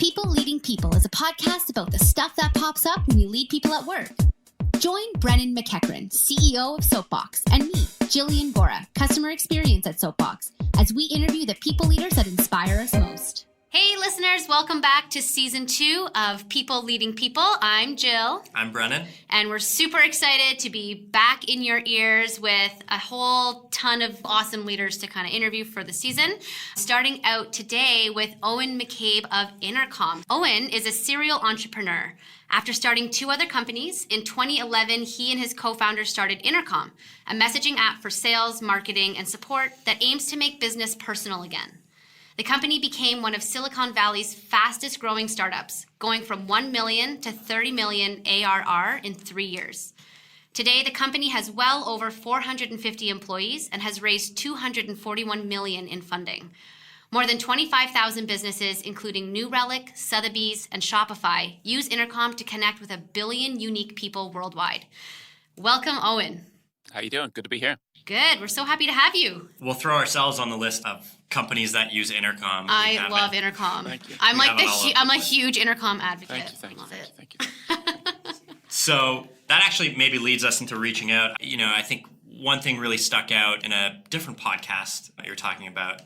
People Leading People is a podcast about the stuff that pops up when you lead people at work. Join Brennan McEachran, CEO of Soapbox, and me, Jillian Gora, Customer Experience at Soapbox, as we interview the people leaders that inspire us most. Hey listeners, welcome back to Season 2 of People Leading People. I'm Jill. I'm Brennan. And we're super excited to be back in your ears with a whole ton of awesome leaders to kind of interview for the season. Starting out today with Owen McCabe of Intercom. Owen is a serial entrepreneur. After starting 2 other companies, in 2011, he and his co-founder started Intercom, a messaging app for sales, marketing, and support that aims to make business personal again. The company became one of Silicon Valley's fastest growing startups, going from 1 million to 30 million ARR in 3 years. Today, the company has well over 450 employees and has raised $241 million in funding. More than 25,000 businesses, including New Relic, Sotheby's, and Shopify, use Intercom to connect with 1 billion unique people worldwide. Welcome, Owen. How you doing? Good to be here. Good. We're so happy to have you. We'll throw ourselves on the list of companies that use Intercom. I love Intercom. Thank you. I'm a huge Intercom advocate. Thank you. So that actually maybe leads us into reaching out. I think one thing really stuck out in a different podcast that you're talking about,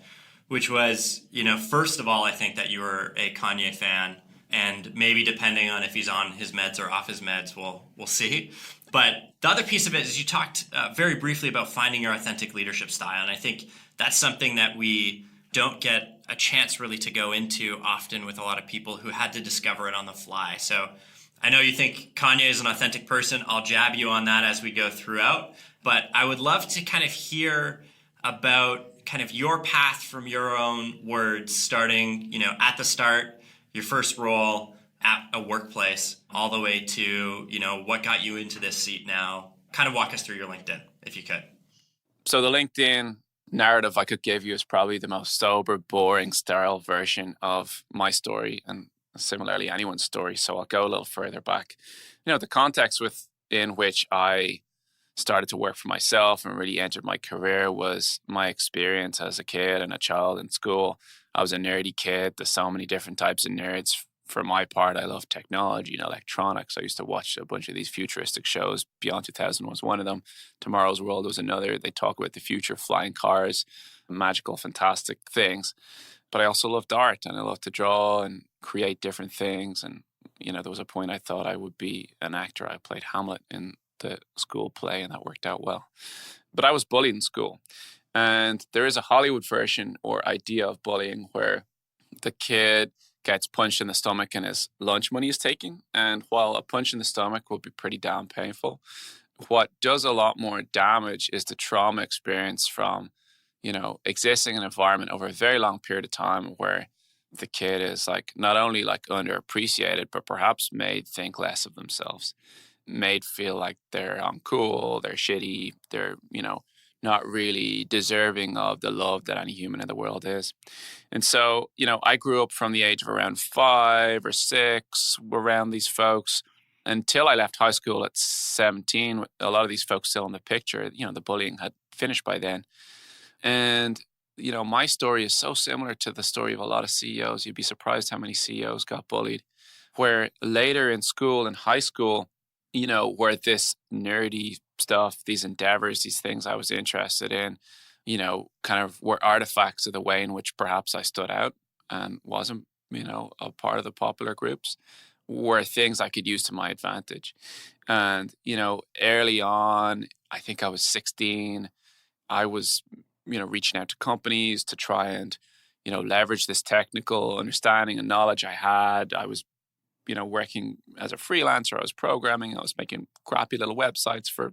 which was, first of all, I think that you were a Kanye fan, and maybe depending on if he's on his meds or off his meds, we'll see. But the other piece of it is you talked very briefly about finding your authentic leadership style. And I think that's something that we don't get a chance really to go into often with a lot of people who had to discover it on the fly. So I know you think Kanye is an authentic person. I'll jab you on that as we go throughout. But I would love to kind of hear about kind of your path from your own words, starting, at the start, your first role at a workplace, all the way to, what got you into this seat now. Kind of walk us through your LinkedIn, if you could. So the LinkedIn narrative I could give you is probably the most sober, boring, sterile version of my story, and similarly anyone's story. So I'll go a little further back. The context in which I started to work for myself and really entered my career was my experience as a kid and a child in school. I was a nerdy kid. There's so many different types of nerds. For my part, I love technology and electronics. I used to watch a bunch of these futuristic shows. Beyond 2000 was one of them. Tomorrow's World was another. They talk about the future, flying cars, magical, fantastic things. But I also loved art, and I loved to draw and create different things. And, there was a point I thought I would be an actor. I played Hamlet in the school play, and that worked out well. But I was bullied in school. And there is a Hollywood version or idea of bullying where the kid gets punched in the stomach and his lunch money is taken. And while a punch in the stomach will be pretty damn painful, what does a lot more damage is the trauma experience from, existing in an environment over a very long period of time where the kid is not only underappreciated, but perhaps made think less of themselves, made feel like they're uncool, they're shitty, they're, not really deserving of the love that any human in the world is. And so, I grew up from the age of around 5 or 6 around these folks until I left high school at 17. A lot of these folks still in the picture, the bullying had finished by then. And, my story is so similar to the story of a lot of CEOs. You'd be surprised how many CEOs got bullied, where later in school, in high school, where this nerdy stuff, these endeavors, these things I was interested in, kind of were artifacts of the way in which perhaps I stood out and wasn't, a part of the popular groups, were things I could use to my advantage. And, early on, I think I was 16, I was, reaching out to companies to try and, leverage this technical understanding and knowledge I had. I was working as a freelancer, I was programming, I was making crappy little websites for,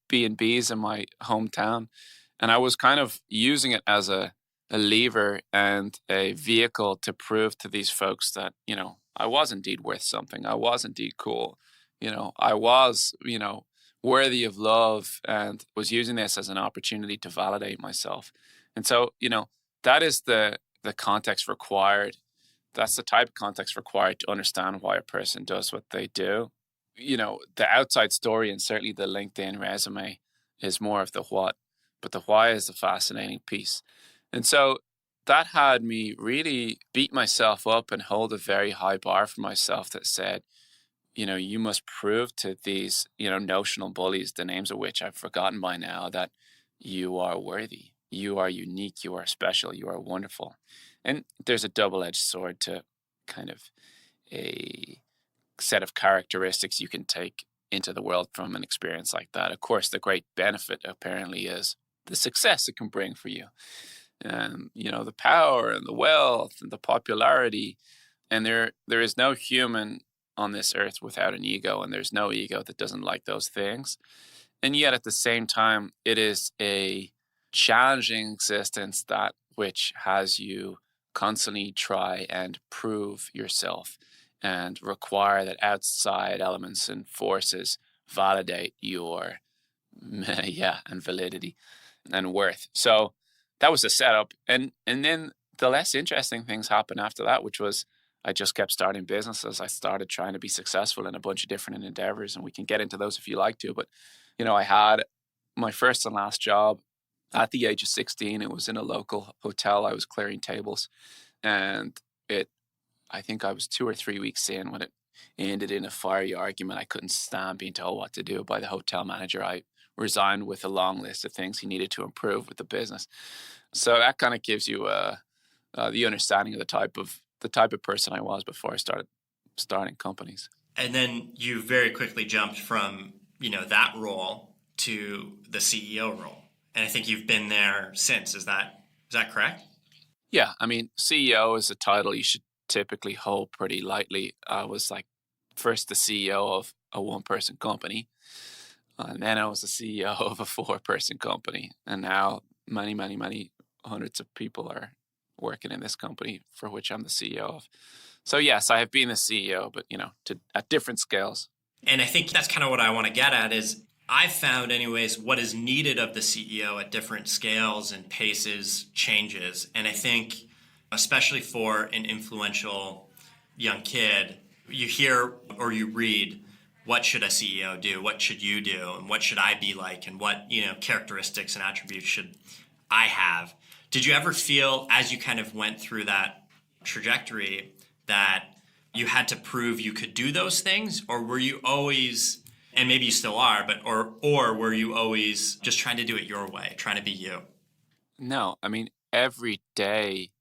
B&Bs in my hometown. And I was kind of using it as a lever and a vehicle to prove to these folks that, I was indeed worth something. I was indeed cool. I was, worthy of love, and was using this as an opportunity to validate myself. And so, that is the context required. That's the type of context required to understand why a person does what they do. The outside story and certainly the LinkedIn resume is more of the what, but the why is the fascinating piece. And so that had me really beat myself up and hold a very high bar for myself that said, you must prove to these, notional bullies, the names of which I've forgotten by now, that you are worthy, you are unique, you are special, you are wonderful. And there's a double-edged sword to kind of a set of characteristics you can take into the world from an experience like that. Of course, the great benefit apparently is the success it can bring for you. And, the power and the wealth and the popularity. And there is no human on this earth without an ego, and there's no ego that doesn't like those things. And yet at the same time, it is a challenging existence that which has you constantly try and prove yourself and require that outside elements and forces validate your and validity and worth. So that was the setup. And then the less interesting things happened after that, which was I just kept starting businesses. I started trying to be successful in a bunch of different endeavors, and we can get into those if you like to. But, I had my first and last job at the age of 16. It was in a local hotel. I was clearing tables, and I think I was 2 or 3 weeks in when it ended in a fiery argument. I couldn't stand being told what to do by the hotel manager. I resigned with a long list of things he needed to improve with the business. So that kind of gives you the understanding of the type of person I was before I started starting companies. And then you very quickly jumped from, that role to the CEO role. And I think you've been there since. Is that correct? Yeah. I mean, CEO is a title you should typically hold pretty lightly. I was first the CEO of a one-person company. And then I was the CEO of a 4-person company. And now many, many, many hundreds of people are working in this company for which I'm the CEO of. So yes, I have been the CEO, but at different scales. And I think that's kind of what I want to get at is I've found anyways what is needed of the CEO at different scales and paces changes. And I think especially for an influential young kid, you hear or you read, what should a CEO do? What should you do? And what should I be like? And what, characteristics and attributes should I have? Did you ever feel as you kind of went through that trajectory that you had to prove you could do those things? Or were you always, and maybe you still are, but or were you always just trying to do it your way, trying to be you? No, I mean, every day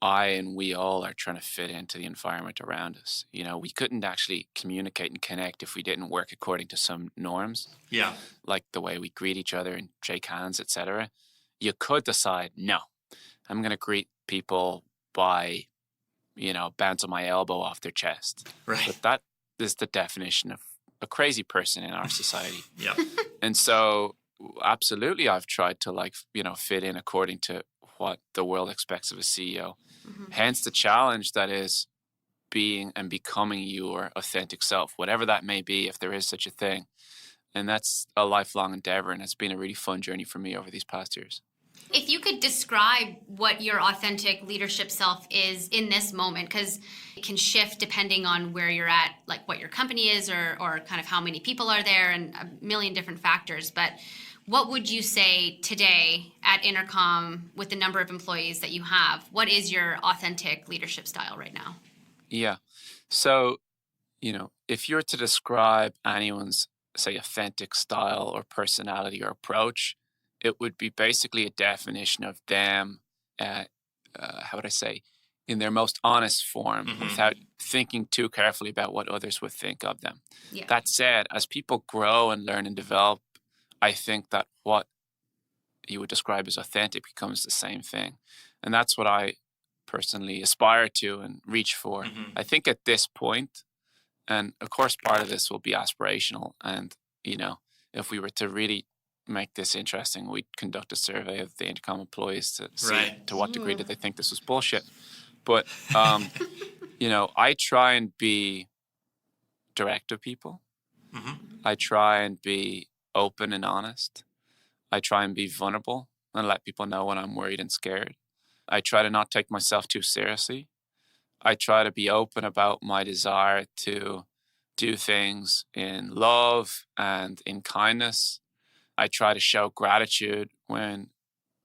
I and we all are trying to fit into the environment around us. We couldn't actually communicate and connect if we didn't work according to some norms. Yeah. Like the way we greet each other and shake hands, etc. You could decide, no, I'm going to greet people by, bouncing my elbow off their chest. Right. But that is the definition of a crazy person in our society. Yeah. And so absolutely I've tried to fit in according to what the world expects of a CEO. Mm-hmm. Hence the challenge that is being and becoming your authentic self, whatever that may be, if there is such a thing. And that's a lifelong endeavor, and it's been a really fun journey for me over these past years. If you could describe what your authentic leadership self is in this moment, because it can shift depending on where you're at, like what your company is or kind of how many people are there and a million different factors. But what would you say today at Intercom with the number of employees that you have? What is your authentic leadership style right now? Yeah. So, if you're to describe anyone's, say, authentic style or personality or approach, it would be basically a definition of them, how would I say, in their most honest form, mm-hmm. without thinking too carefully about what others would think of them. Yeah. That said, as people grow and learn and develop, I think that what you would describe as authentic becomes the same thing. And that's what I personally aspire to and reach for. Mm-hmm. I think at this point, and of course part of this will be aspirational, and if we were to really make this interesting, we'd conduct a survey of the Intercom employees to see to what degree did they think this was bullshit. But I try and be direct with people. Mm-hmm. I try and be open and honest. I try and be vulnerable and let people know when I'm worried and scared. I try to not take myself too seriously. I try to be open about my desire to do things in love and in kindness. I try to show gratitude when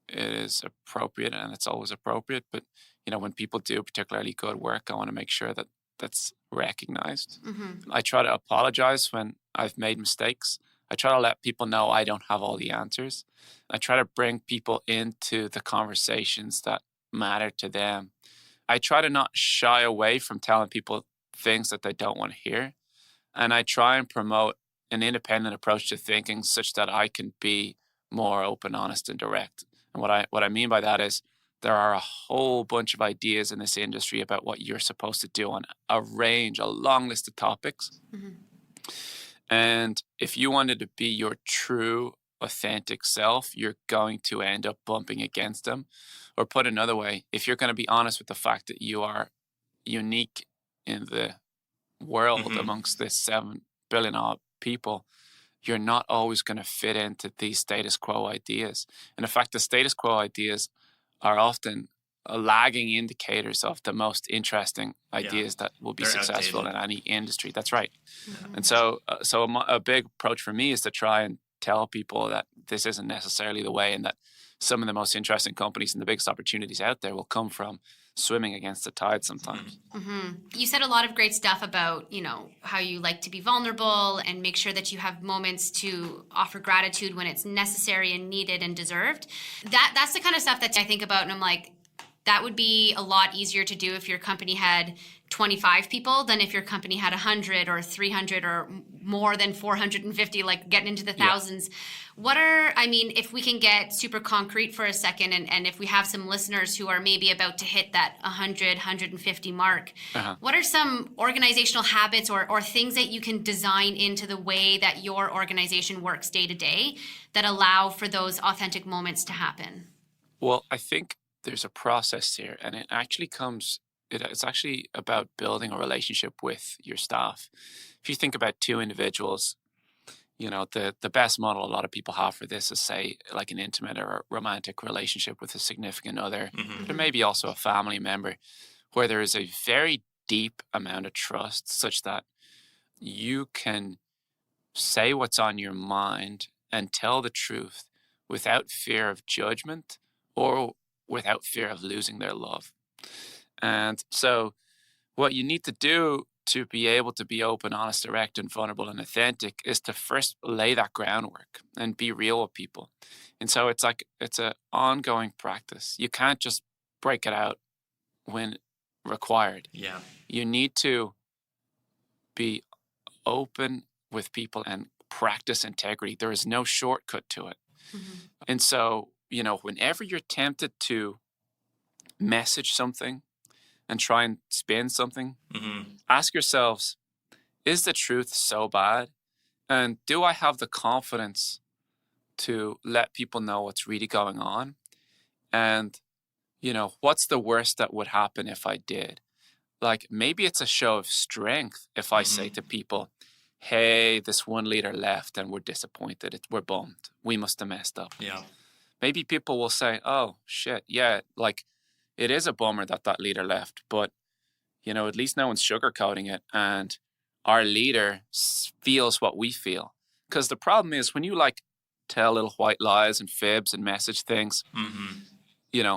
it is appropriate, and it's always appropriate. But, when people do particularly good work, I want to make sure that that's recognized. Mm-hmm. I try to apologize when I've made mistakes. I try to let people know I don't have all the answers. I try to bring people into the conversations that matter to them. I try to not shy away from telling people things that they don't want to hear. And I try and promote an independent approach to thinking such that I can be more open, honest, and direct. And what I mean by that is there are a whole bunch of ideas in this industry about what you're supposed to do on a long list of topics. Mm-hmm. And if you wanted to be your true, authentic self, you're going to end up bumping against them. Or put another way, if you're going to be honest with the fact that you are unique in the world Mm-hmm. amongst this 7 billion odd people, you're not always going to fit into these status quo ideas. And in fact, the status quo ideas are often lagging indicators of the most interesting ideas that will be They're successful outdated. in any industry. That's right. Mm-hmm. And so a big approach for me is to try and tell people that this isn't necessarily the way, and that some of the most interesting companies and the biggest opportunities out there will come from swimming against the tide sometimes. Mm-hmm. You said a lot of great stuff about, how you like to be vulnerable and make sure that you have moments to offer gratitude when it's necessary and needed and deserved. That's the kind of stuff that I think about, and I'm like, that would be a lot easier to do if your company had 25 people than if your company had 100 or 300 or more than 450, like getting into the thousands. If we can get super concrete for a second, and if we have some listeners who are maybe about to hit that 100, 150 mark, what are some organizational habits or things that you can design into the way that your organization works day to day that allow for those authentic moments to happen? Well, I think there's a process here, and it's actually about building a relationship with your staff. If you think about two individuals, the best model a lot of people have for this is, say, like an intimate or romantic relationship with a significant other, Mm-hmm. but maybe also a family member, where there is a very deep amount of trust such that you can say what's on your mind and tell the truth without fear of judgment or without fear of losing their love. And so what you need to do to be able to be open, honest, direct, and vulnerable and authentic is to first lay that groundwork and be real with people. And so it's an ongoing practice. You can't just break it out when required. Yeah. You need to be open with people and practice integrity. There is no shortcut to it. Mm-hmm. And so, whenever you're tempted to message something and try and spin something, Mm-hmm. ask yourselves, is the truth so bad? And do I have the confidence to let people know what's really going on? And, what's the worst that would happen if I did? Like, maybe it's a show of strength if I say to people, hey, this one leader left and we're disappointed. We're bummed. We must have messed up. Yeah. Maybe people will say, oh, shit, yeah, like, it is a bummer that leader left, but, at least no one's sugarcoating it, and our leader feels what we feel. Because the problem is when you, tell little white lies and fibs and message things, Mm-hmm.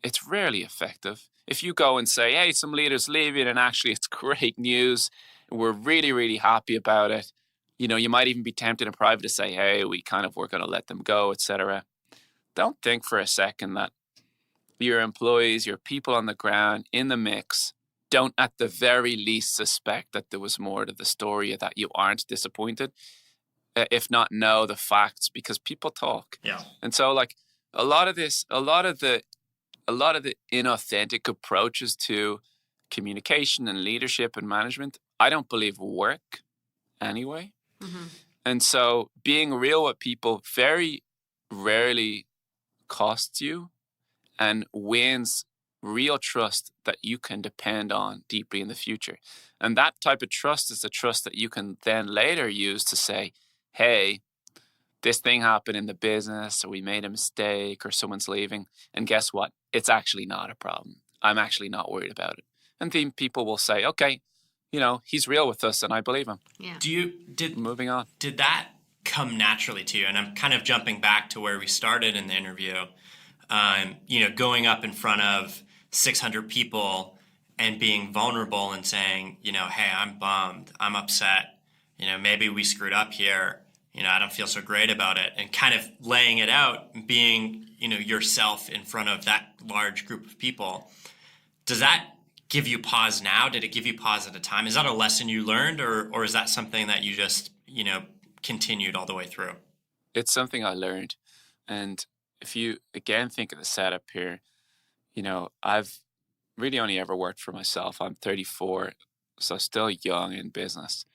It's rarely effective. If you go and say, hey, some leader's leaving, and actually it's great news, and we're really, really happy about it, you might even be tempted in private to say, hey, we're going to let them go, etc. Don't think for a second that your employees, your people on the ground in the mix, don't at the very least suspect that there was more to the story, that you aren't disappointed, if not know the facts, because people talk. Yeah. And so a lot of the inauthentic approaches to communication and leadership and management, I don't believe work anyway. Mm-hmm. And so being real with people very rarely costs you and wins real trust that you can depend on deeply in the future. And that type of trust is the trust that you can then later use to say, hey, this thing happened in the business, or we made a mistake, or someone's leaving. And guess what? It's actually not a problem. I'm actually not worried about it. And then people will say, okay, he's real with us and I believe him. Yeah. Moving on. Did that come naturally to you? And I'm kind of jumping back to where we started in the interview. going up in front of 600 people and being vulnerable and saying, hey, I'm bummed, I'm upset, maybe we screwed up here, I don't feel so great about it, and kind of laying it out, being, yourself in front of that large group of people. Does that give you pause now? Did it give you pause at the time? Is that a lesson you learned, or is that something that you just, continued all the way through? It's something I learned. And if you, again, think of the setup here, I've really only ever worked for myself. I'm 34, so still young in business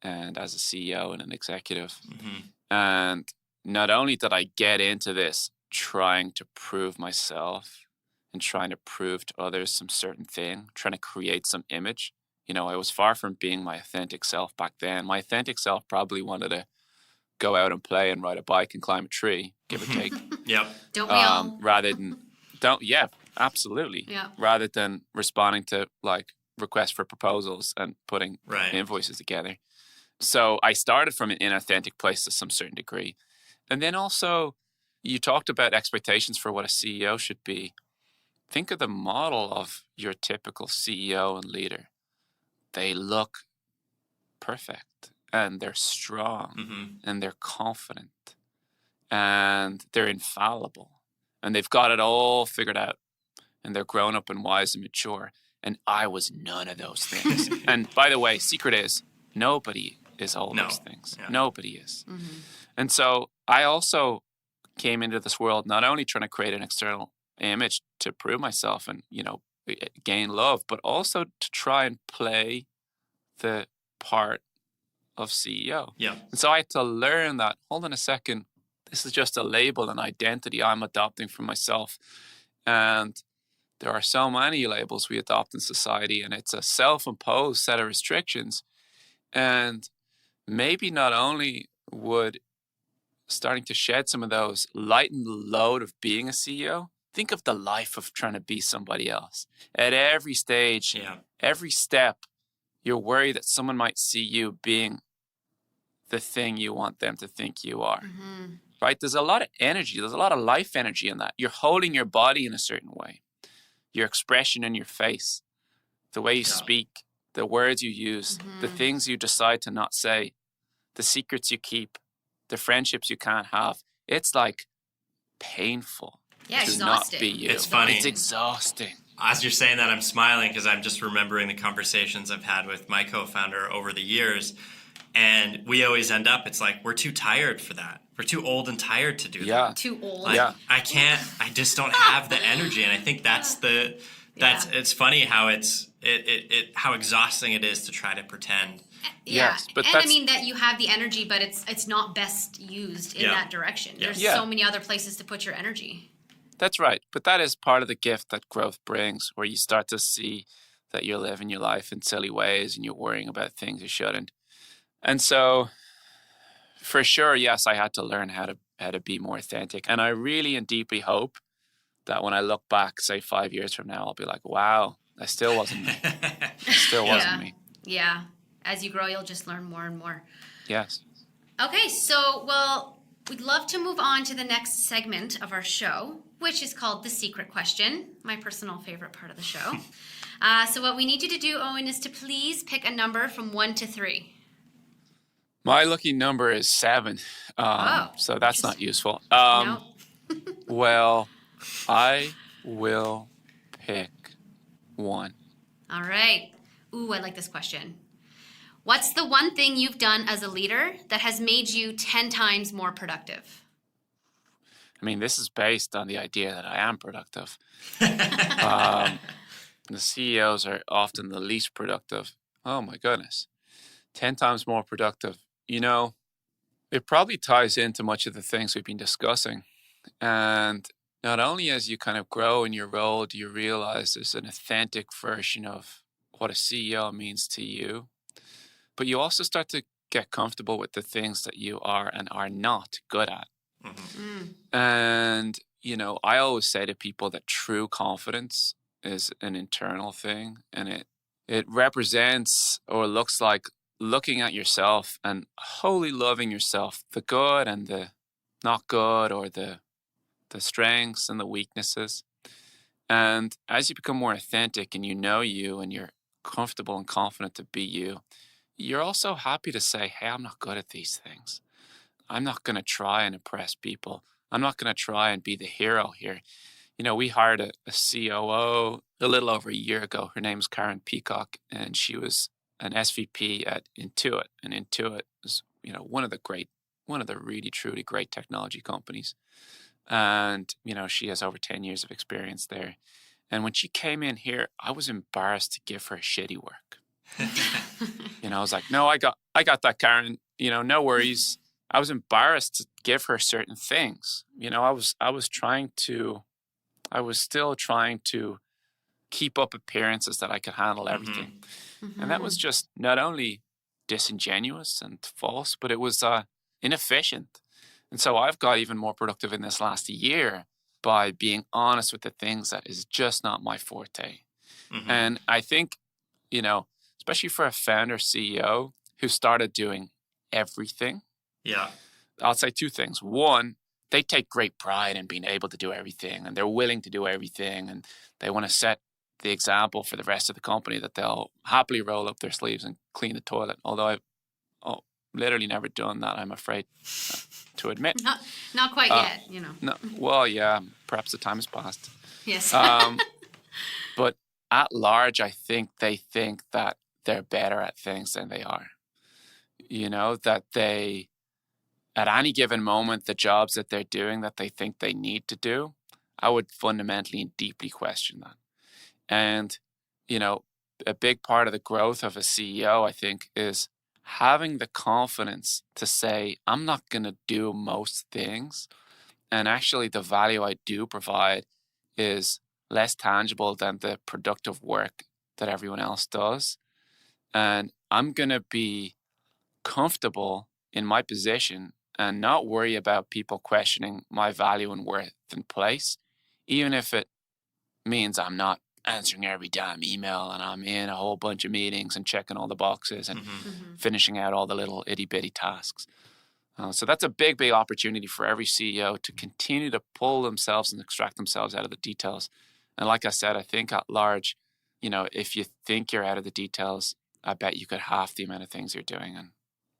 and as a CEO and an executive. Mm-hmm. And not only did I get into this trying to prove myself and trying to prove to others some certain thing, trying to create some image. I was far from being my authentic self back then. My authentic self probably wanted to go out and play and ride a bike and climb a tree, give or take. Yep. Don't we all? Absolutely. Yeah. Rather than responding to requests for proposals and putting Right. invoices together. So I started from an inauthentic place to some certain degree. And then also, you talked about expectations for what a CEO should be. Think of the model of your typical CEO and leader. They look perfect and they're strong Mm-hmm. and they're confident and they're infallible and they've got it all figured out and they're grown up and wise and mature. And I was none of those things. And by the way, secret is nobody is all those things. Yeah. Nobody is. Mm-hmm. And so I also came into this world not only trying to create an external image to prove myself and, gain love, but also to try and play the part of CEO. Yeah. And so I had to learn that, hold on a second, this is just a label, an identity I'm adopting for myself. And there are so many labels we adopt in society, and it's a self-imposed set of restrictions. And maybe not only would starting to shed some of those lighten the load of being a CEO, think of the life of trying to be somebody else. At every stage, every step, you're worried that someone might see you being the thing you want them to think you are. Mm-hmm. Right? There's a lot of energy. There's a lot of life energy in that. You're holding your body in a certain way. Your expression in your face, the way you speak, the words you use, the things you decide to not say, the secrets you keep, the friendships you can't have. It's painful. Yeah, to exhausting. not be you. It's funny. It's exhausting. As you're saying that, I'm smiling because I'm just remembering the conversations I've had with my co-founder over the years. And we always end up, it's we're too tired for that. We're too old and tired to do that. Too old. I just don't have the energy. And I think it's funny how how exhausting it is to try to pretend. Yeah, Yes, but and I mean that you have the energy, but it's not best used in that direction. There's so many other places to put your energy. That's right. But that is part of the gift that growth brings, where you start to see that you're living your life in silly ways and you're worrying about things you shouldn't. And so, for sure, yes, I had to learn how to be more authentic. And I really and deeply hope that when I look back, say 5 years from now, I'll be like, wow, that still wasn't me. It still wasn't me. Yeah. As you grow, you'll just learn more and more. Yes. Okay, so, we'd love to move on to the next segment of our show, which is called The Secret Question, my personal favorite part of the show. So what we need you to do, Owen, is to please pick a number from 1 to 3. My lucky number is 7. So that's not useful. No. Well, I will pick 1. All right. Ooh, I like this question. What's the one thing you've done as a leader that has made you 10 times more productive? I mean, this is based on the idea that I am productive. The CEOs are often the least productive. Oh my goodness. 10 times more productive. It probably ties into much of the things we've been discussing. And not only as you kind of grow in your role, do you realize there's an authentic version of what a CEO means to you, but you also start to get comfortable with the things that you are and are not good at. Mm-hmm. And, I always say to people that true confidence is an internal thing, and it represents or looks like looking at yourself and wholly loving yourself, the good and the not good, or the the strengths and the weaknesses. And as you become more authentic and you know you and you're comfortable and confident to be you, you're also happy to say, hey, I'm not good at these things. I'm not going to try and impress people. I'm not going to try and be the hero here. We hired a COO a little over a year ago. Her name's Karen Peacock, and she was an SVP at Intuit. And Intuit is, one of the really, truly great technology companies. And, she has over 10 years of experience there. And when she came in here, I was embarrassed to give her shitty work. I was like, no, I got that, Karen. No worries. I was embarrassed to give her certain things. I was still trying to keep up appearances that I could handle everything. Mm-hmm. And that was just not only disingenuous and false, but it was inefficient. And so I've got even more productive in this last year by being honest with the things that is just not my forte. Mm-hmm. And I think, especially for a founder CEO who started doing everything. Yeah. I'll say two things. One, they take great pride in being able to do everything, and they're willing to do everything, and they want to set the example for the rest of the company that they'll happily roll up their sleeves and clean the toilet. Although I've literally never done that, I'm afraid to admit. Not quite yet, No, well, yeah, perhaps the time has passed. Yes. But at large, I think they think that they're better at things than they are. That they, at any given moment, the jobs that they're doing that they think they need to do, I would fundamentally and deeply question that. And, a big part of the growth of a CEO, I think, is having the confidence to say, I'm not going to do most things. And actually, the value I do provide is less tangible than the productive work that everyone else does. And I'm going to be comfortable in my position and not worry about people questioning my value and worth and place, even if it means I'm not answering every damn email and I'm in a whole bunch of meetings and checking all the boxes and finishing out all the little itty-bitty tasks. So that's a big, big opportunity for every CEO to continue to pull themselves and extract themselves out of the details. And like I said, I think at large, if you think you're out of the details, I bet you could half the amount of things you're doing and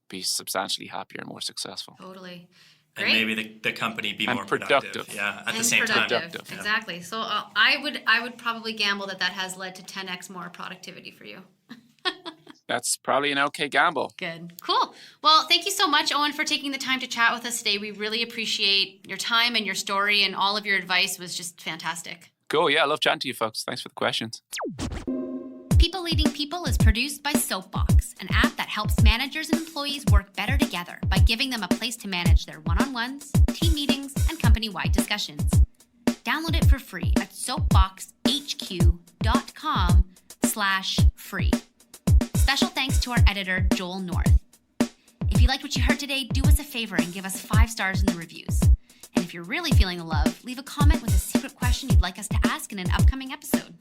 be substantially happier and more successful. Totally. Great. And maybe the company be and more productive. Yeah, at the same time. Exactly. So I would probably gamble that has led to 10x more productivity for you. That's probably an okay gamble. Good. Cool. Well, thank you so much, Owen, for taking the time to chat with us today. We really appreciate your time and your story, and all of your advice was just fantastic. Cool. Yeah, I love chatting to you folks. Thanks for the questions. People Leading People is produced by Soapbox, an app that helps managers and employees work better together by giving them a place to manage their one-on-ones, team meetings, and company-wide discussions. Download it for free at soapboxhq.com/free. Special thanks to our editor, Joel North. If you liked what you heard today, do us a favor and give us 5 stars in the reviews. And if you're really feeling the love, leave a comment with a secret question you'd like us to ask in an upcoming episode.